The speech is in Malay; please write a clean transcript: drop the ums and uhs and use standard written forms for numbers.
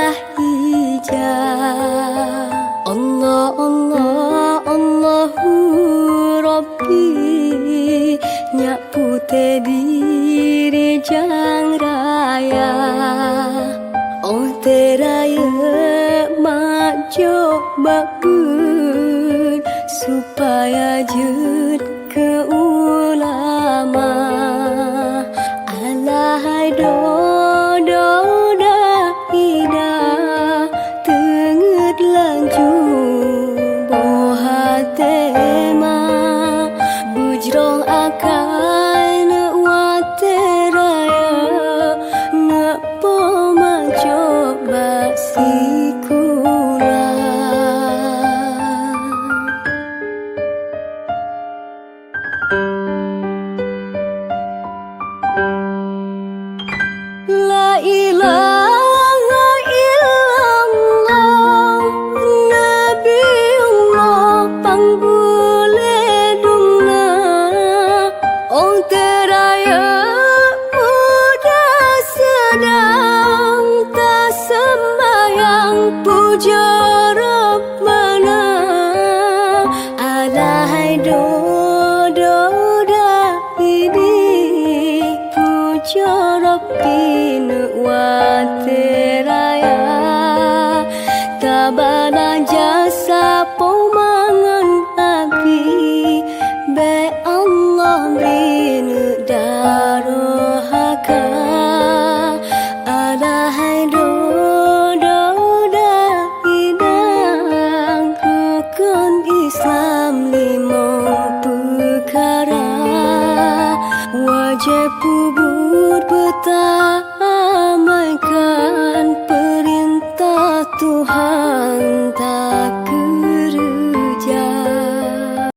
dah hijab. Allah Allah Allahu Rabbi, nyak putih diri jang raya. Oh teraya majo bakun supaya jut ke ulama. Alahai do dah ida tenget lanjut boha tema bujrong akan wateraya nak poma coba sikula. La ilaha illallah Nabiullah panggule dungna. Oh teraya udah sedang tak sembahyang puja Rabbana. Alahai do dah ini puja Rabbi wateraya. Tabana jasa pomangan aki be Allah bin darohaka. Alahai do dah idang rukun Islam lima perkara wajib pubut betah